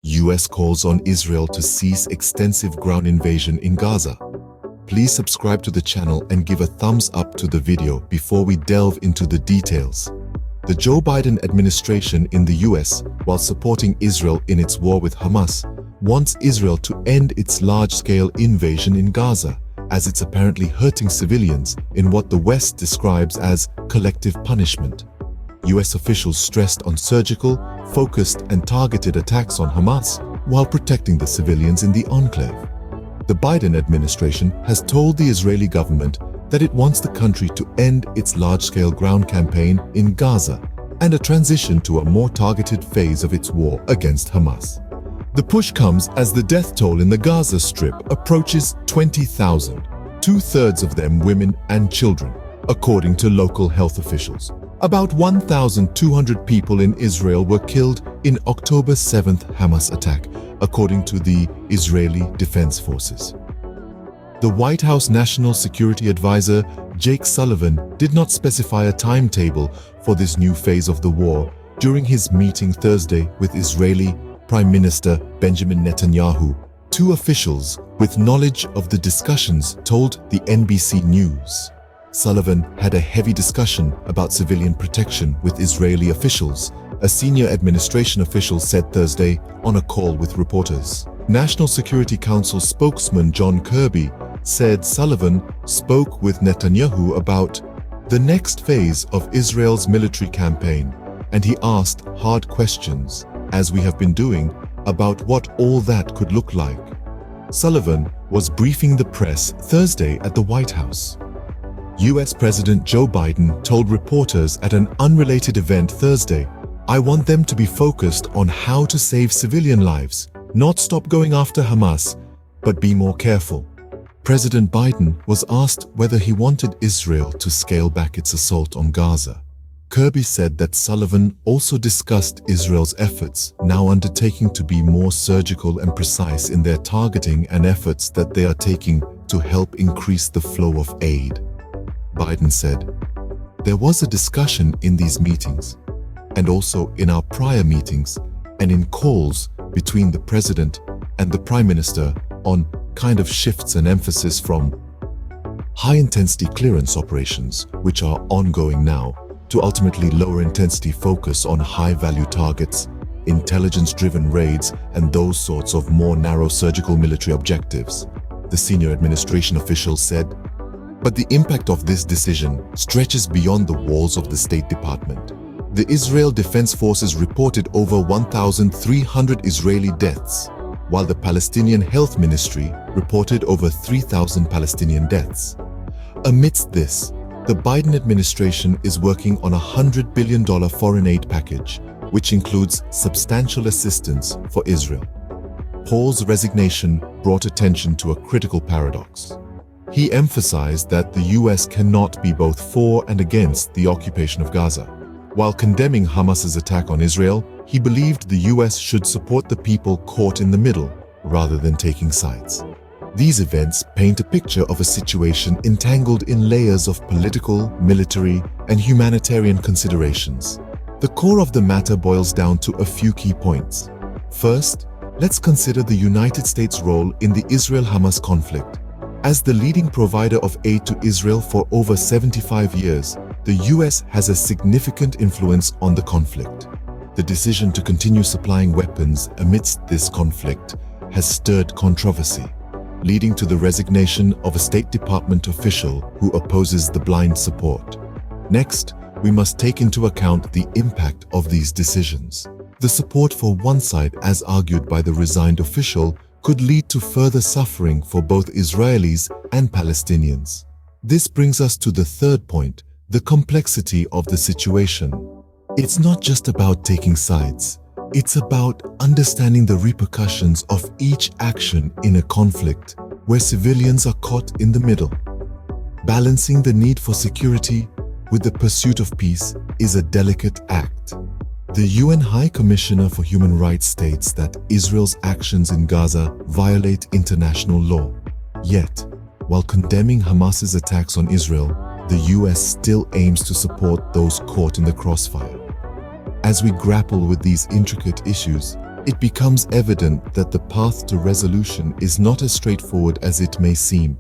US calls on Israel to cease extensive ground invasion in Gaza. Please subscribe to the channel and give a thumbs up to the video before we delve into the details. The Joe Biden administration in the US, while supporting Israel in its war with Hamas, wants Israel to end its large-scale invasion in Gaza, as it's apparently hurting civilians in what the West describes as collective punishment. US officials stressed on surgical, focused and targeted attacks on Hamas while protecting the civilians in the enclave. The Biden administration has told the Israeli government that it wants the country to end its large-scale ground campaign in Gaza and a transition to a more targeted phase of its war against Hamas. The push comes as the death toll in the Gaza Strip approaches 20,000, two-thirds of them women and children, according to local health officials. About 1,200 people in Israel were killed in October 7th Hamas attack, according to the Israeli Defense Forces. The White House National Security Advisor Jake Sullivan did not specify a timetable for this new phase of the war during his meeting Thursday with Israeli Prime Minister Benjamin Netanyahu. Two officials with knowledge of the discussions told the NBC News. Sullivan had a heavy discussion about civilian protection with Israeli officials, a senior administration official said Thursday on a call with reporters. National Security Council spokesman John Kirby said Sullivan spoke with Netanyahu about the next phase of Israel's military campaign, and he asked hard questions, as we have been doing, about what all that could look like. Sullivan was briefing the press Thursday at the White House. US President Joe Biden told reporters at an unrelated event Thursday, "I want them to be focused on how to save civilian lives, not stop going after Hamas, but be more careful." President Biden was asked whether he wanted Israel to scale back its assault on Gaza. Kirby said that Sullivan also discussed Israel's efforts now undertaking to be more surgical and precise in their targeting and efforts that they are taking to help increase the flow of aid. Biden said, "There was a discussion in these meetings, and also in our prior meetings, and in calls between the President and the Prime Minister on kind of shifts and emphasis from high-intensity clearance operations, which are ongoing now, to ultimately lower-intensity focus on high-value targets, intelligence-driven raids, and those sorts of more narrow surgical military objectives," the senior administration official said. But the impact of this decision stretches beyond the walls of the State Department. The Israel Defense Forces reported over 1,300 Israeli deaths, while the Palestinian Health Ministry reported over 3,000 Palestinian deaths. Amidst this, the Biden administration is working on a $100 billion foreign aid package, which includes substantial assistance for Israel. Paul's resignation brought attention to a critical paradox. He emphasized that the US cannot be both for and against the occupation of Gaza. While condemning Hamas's attack on Israel, he believed the US should support the people caught in the middle, rather than taking sides. These events paint a picture of a situation entangled in layers of political, military, and humanitarian considerations. The core of the matter boils down to a few key points. First, let's consider the United States' role in the Israel-Hamas conflict. As the leading provider of aid to Israel for over 75 years, the US has a significant influence on the conflict. The decision to continue supplying weapons amidst this conflict has stirred controversy, leading to the resignation of a State Department official who opposes the blind support. Next, we must take into account the impact of these decisions. The support for one side, as argued by the resigned official, could lead to further suffering for both Israelis and Palestinians. This brings us to the third point, the complexity of the situation. It's not just about taking sides. It's about understanding the repercussions of each action in a conflict where civilians are caught in the middle. Balancing the need for security with the pursuit of peace is a delicate act. The UN High Commissioner for Human Rights states that Israel's actions in Gaza violate international law. Yet, while condemning Hamas's attacks on Israel, the US still aims to support those caught in the crossfire. As we grapple with these intricate issues, it becomes evident that the path to resolution is not as straightforward as it may seem.